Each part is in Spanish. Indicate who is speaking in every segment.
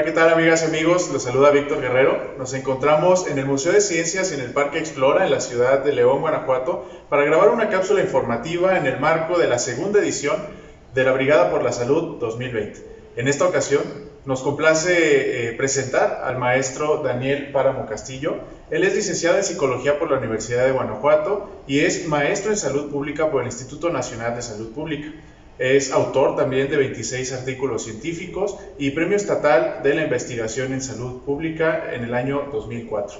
Speaker 1: ¿qué tal amigas y amigos? Los saluda Víctor Guerrero. Nos encontramos en el Museo de Ciencias en el Parque Explora en la ciudad de León, Guanajuato, para grabar una cápsula informativa en el marco de la segunda edición de la Brigada por la Salud 2020. En esta ocasión nos complace presentar al maestro Daniel Páramo Castillo. Él es licenciado en Psicología por la Universidad de Guanajuato y es maestro en Salud Pública por el Instituto Nacional de Salud Pública. Es autor también de 26 artículos científicos y Premio Estatal de la Investigación en Salud Pública en el año 2004.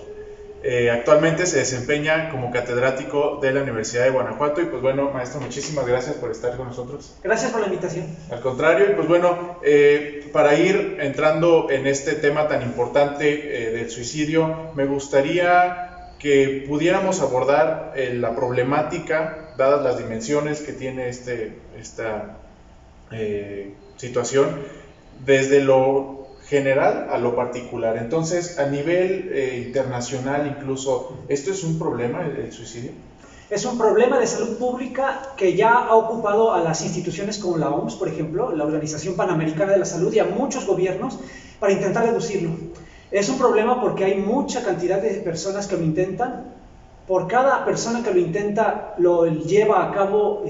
Speaker 1: Actualmente se desempeña como catedrático de la Universidad de Guanajuato y pues bueno, maestro, muchísimas gracias por estar con nosotros.
Speaker 2: Gracias por la invitación.
Speaker 1: Al contrario, y pues bueno, para ir entrando en este tema tan importante del suicidio, me gustaría que pudiéramos abordar la problemática, dadas las dimensiones que tiene esta situación, desde lo general a lo particular. Entonces, a nivel internacional incluso, ¿esto es un problema, el suicidio?
Speaker 2: Es un problema de salud pública que ya ha ocupado a las instituciones como la OMS, por ejemplo, la Organización Panamericana de la Salud, y a muchos gobiernos para intentar reducirlo. Es un problema porque hay mucha cantidad de personas que lo intentan. Por cada persona que lo intenta, lo lleva a cabo,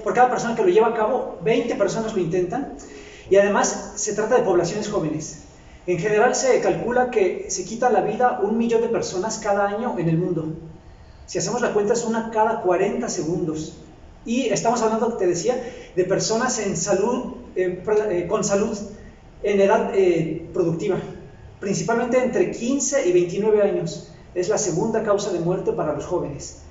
Speaker 2: por cada persona que lo lleva a cabo, 20 personas lo intentan. Y además se trata de poblaciones jóvenes. En general se calcula que se quita la vida 1 millón de personas cada año en el mundo. Si hacemos la cuenta, es una cada 40 segundos. Y estamos hablando, te decía, de personas en salud, con salud en edad productiva, principalmente entre 15 y 29 años. Es la segunda causa de muerte para los jóvenes.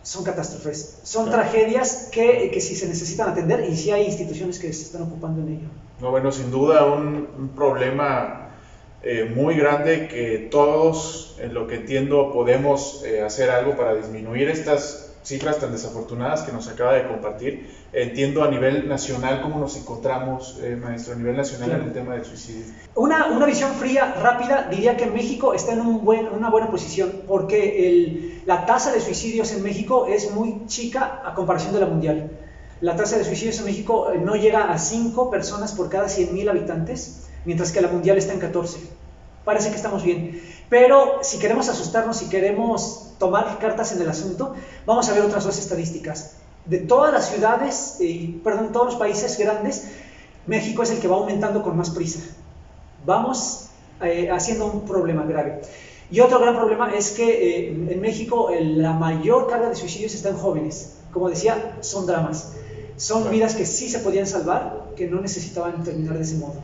Speaker 2: Son catástrofes, son tragedias que sí se necesitan atender y sí hay instituciones que se están ocupando en ello.
Speaker 1: No, bueno, sin duda un problema muy grande que todos, en lo que entiendo, podemos hacer algo para disminuir estas cifras tan desafortunadas que nos acaba de compartir. Entiendo a nivel nacional cómo nos encontramos, maestro, a nivel nacional, claro, en el tema del suicidio.
Speaker 2: Una visión fría, rápida, diría que México está en una buena posición porque la tasa de suicidios en México es muy chica a comparación de la mundial. La tasa de suicidios en México no llega a 5 personas por cada 100,000 habitantes, mientras que la mundial está en 14. Parece que estamos bien. Pero si queremos asustarnos, si queremos tomar cartas en el asunto, vamos a ver otras 2 estadísticas. De todas las ciudades, todos los países grandes, México es el que va aumentando con más prisa. Vamos haciendo un problema grave. Y otro gran problema es que en México la mayor carga de suicidios está en jóvenes. Como decía, son dramas. Son vidas que sí se podían salvar, que no necesitaban terminar de ese modo.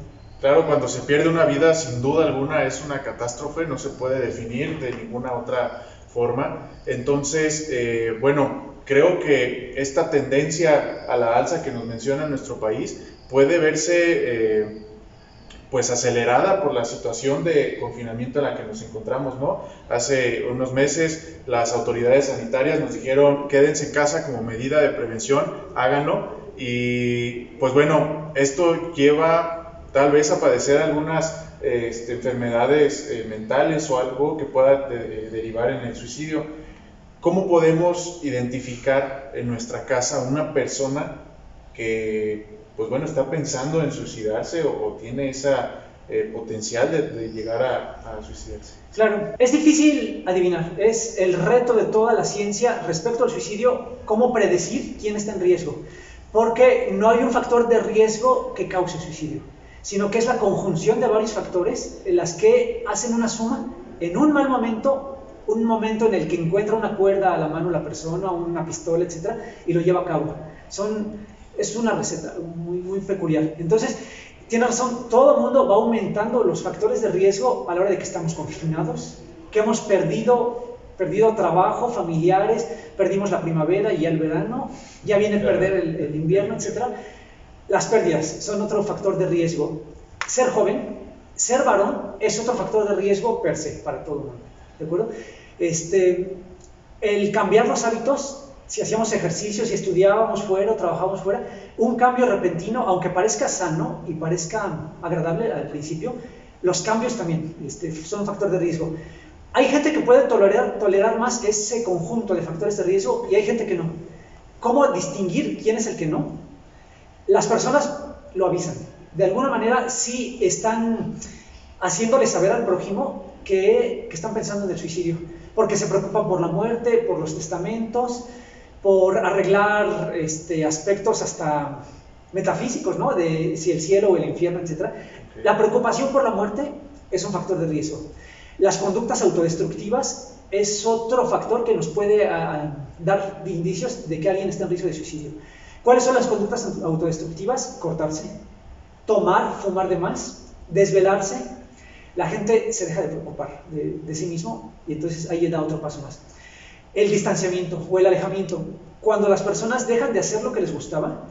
Speaker 1: Claro, cuando se pierde una vida, sin duda alguna es una catástrofe, no se puede definir de ninguna otra forma. Entonces, bueno, creo que esta tendencia a la alza que nos menciona nuestro país puede verse pues acelerada por la situación de confinamiento en la que nos encontramos, ¿no? Hace unos meses las autoridades sanitarias nos dijeron quédense en casa como medida de prevención, háganlo, y pues bueno, esto lleva tal vez a padecer algunas enfermedades mentales o algo que pueda derivar en el suicidio. ¿Cómo podemos identificar en nuestra casa una persona que pues bueno, está pensando en suicidarse o tiene esa potencial de llegar a suicidarse?
Speaker 2: Claro, es difícil adivinar, es el reto de toda la ciencia respecto al suicidio, cómo predecir quién está en riesgo, porque no hay un factor de riesgo que cause suicidio, sino que es la conjunción de varios factores en las que hacen una suma en un mal momento, un momento en el que encuentra una cuerda a la mano la persona, una pistola, etc., y lo lleva a cabo. Es una receta muy peculiar. Entonces, tiene razón, todo el mundo va aumentando los factores de riesgo a la hora de que estamos confinados, que hemos perdido trabajo, familiares, perdimos la primavera y el verano, ya viene a perder el invierno, etc. Las pérdidas son otro factor de riesgo. Ser joven, ser varón, es otro factor de riesgo per se, para todo el mundo, ¿de acuerdo? El cambiar los hábitos. Si hacíamos ejercicios, si estudiábamos fuera o trabajábamos fuera, un cambio repentino, aunque parezca sano y parezca agradable al principio, los cambios también son un factor de riesgo. Hay gente que puede tolerar más ese conjunto de factores de riesgo y hay gente que no. ¿Cómo distinguir quién es el que no? Las personas lo avisan. De alguna manera sí están haciéndole saber al prójimo que están pensando en el suicidio, porque se preocupan por la muerte, por los testamentos, por arreglar aspectos hasta metafísicos, ¿no? De si el cielo o el infierno, etc. Okay. La preocupación por la muerte es un factor de riesgo. Las conductas autodestructivas es otro factor que nos puede dar indicios de que alguien está en riesgo de suicidio. ¿Cuáles son las conductas autodestructivas? Cortarse, tomar, fumar de más, desvelarse. La gente se deja de preocupar de sí mismo y entonces ahí da otro paso más. El distanciamiento o el alejamiento. Cuando las personas dejan de hacer lo que les gustaba,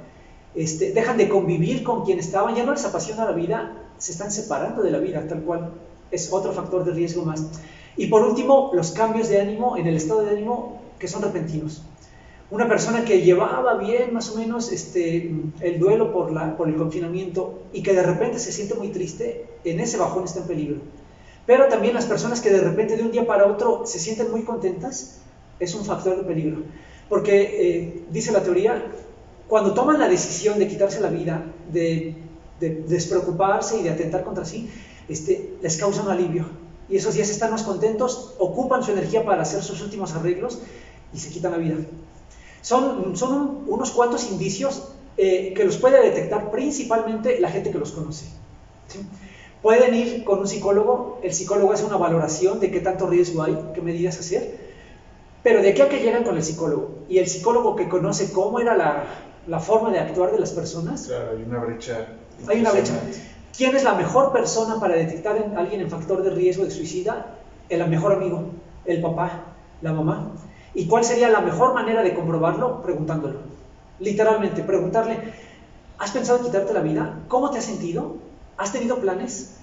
Speaker 2: dejan de convivir con quien estaban, ya no les apasiona la vida, se están separando de la vida, tal cual. Es otro factor de riesgo más. Y por último, los cambios de ánimo, en el estado de ánimo, que son repentinos. Una persona que llevaba bien más o menos el duelo por el confinamiento y que de repente se siente muy triste, en ese bajón está en peligro. Pero también las personas que de repente de un día para otro se sienten muy contentas, es un factor de peligro. Porque dice la teoría, cuando toman la decisión de quitarse la vida, de despreocuparse y de atentar contra sí, les causa un alivio. Y esos días están más contentos, ocupan su energía para hacer sus últimos arreglos y se quitan la vida. Son unos cuantos indicios que los puede detectar principalmente la gente que los conoce. ¿Sí? Pueden ir con un psicólogo, el psicólogo hace una valoración de qué tanto riesgo hay, qué medidas hacer, pero de aquí a que llegan con el psicólogo, y el psicólogo que conoce cómo era la forma de actuar de las personas,
Speaker 1: claro, hay una brecha.
Speaker 2: Hay una brecha. ¿Quién es la mejor persona para detectar a alguien en factor de riesgo de suicida? El mejor amigo, el papá, la mamá. ¿Y cuál sería la mejor manera de comprobarlo? Preguntándolo. Literalmente, preguntarle, ¿has pensado en quitarte la vida? ¿Cómo te has sentido? ¿Has tenido planes?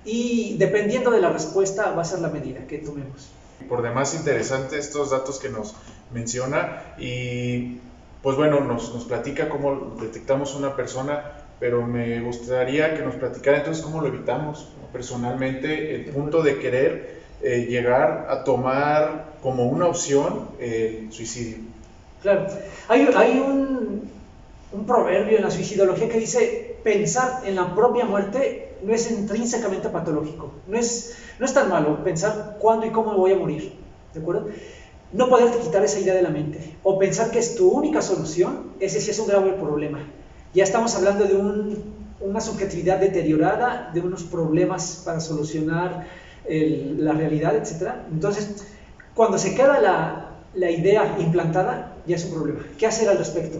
Speaker 2: Y dependiendo de la respuesta va a ser la medida que tomemos.
Speaker 1: Por demás interesante estos datos que nos menciona y pues bueno, nos platica cómo detectamos una persona, pero me gustaría que nos platicara entonces cómo lo evitamos personalmente, el punto de querer llegar a tomar como una opción el suicidio.
Speaker 2: Claro, hay un proverbio en la suicidología que dice, pensar en la propia muerte no es intrínsecamente patológico, no es tan malo pensar cuándo y cómo voy a morir, ¿de acuerdo? No poderte quitar esa idea de la mente, o pensar que es tu única solución, ese sí es un grave problema. Ya estamos hablando de una subjetividad deteriorada, de unos problemas para solucionar la realidad, etc. Entonces, cuando se queda la idea implantada, ya es un problema. ¿Qué hacer al respecto?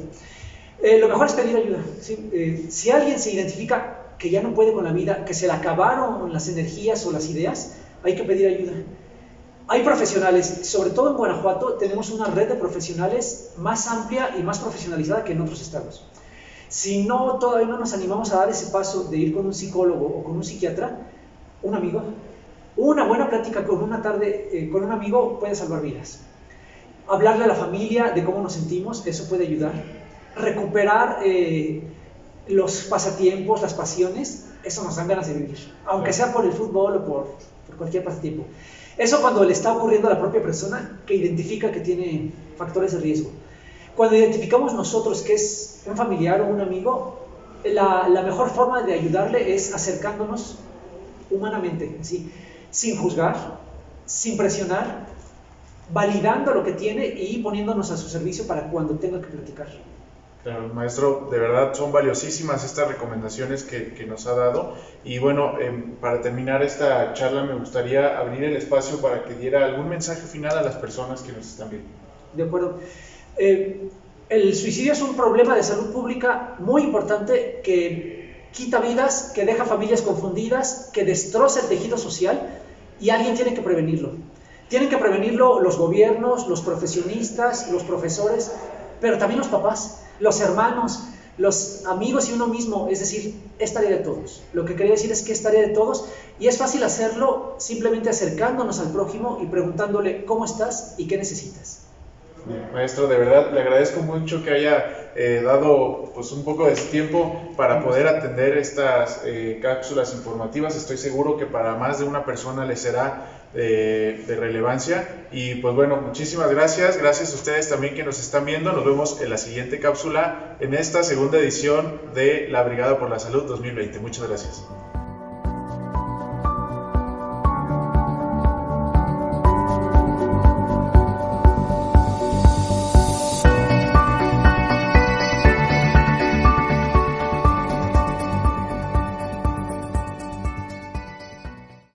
Speaker 2: Lo mejor es pedir ayuda. ¿Sí? Si alguien se identifica que ya no puede con la vida, que se le acabaron las energías o las ideas, hay que pedir ayuda. Hay profesionales, sobre todo en Guanajuato, tenemos una red de profesionales más amplia y más profesionalizada que en otros estados. Si todavía no nos animamos a dar ese paso de ir con un psicólogo o con un psiquiatra, un amigo, una buena plática con una tarde con un amigo puede salvar vidas. Hablarle a la familia de cómo nos sentimos, eso puede ayudar. Recuperar los pasatiempos, las pasiones, eso nos dan ganas de vivir, aunque sea por el fútbol o por cualquier pasatiempo. Eso cuando le está ocurriendo a la propia persona que identifica que tiene factores de riesgo. Cuando identificamos nosotros que es un familiar o un amigo, la mejor forma de ayudarle es acercándonos humanamente, ¿sí? Sin juzgar, sin presionar, validando lo que tiene y poniéndonos a su servicio para cuando tenga que platicar.
Speaker 1: Claro, maestro, de verdad son valiosísimas estas recomendaciones que nos ha dado y bueno, para terminar esta charla me gustaría abrir el espacio para que diera algún mensaje final a las personas que nos están viendo.
Speaker 2: De acuerdo. El suicidio es un problema de salud pública muy importante que quita vidas, que deja familias confundidas, que destroza el tejido social y alguien tiene que prevenirlo. Tienen que prevenirlo los gobiernos, los profesionistas, los profesores, pero también los papás, los hermanos, los amigos y uno mismo, es decir, es tarea de todos. Lo que quería decir es que es tarea de todos y es fácil hacerlo simplemente acercándonos al prójimo y preguntándole cómo estás y qué necesitas.
Speaker 1: Maestro, de verdad le agradezco mucho que haya dado pues, un poco de su tiempo para poder atender estas cápsulas informativas. Estoy seguro que para más de una persona le será de relevancia. Y pues bueno, muchísimas gracias. Gracias a ustedes también que nos están viendo. Nos vemos en la siguiente cápsula en esta segunda edición de la Brigada por la Salud 2020. Muchas gracias.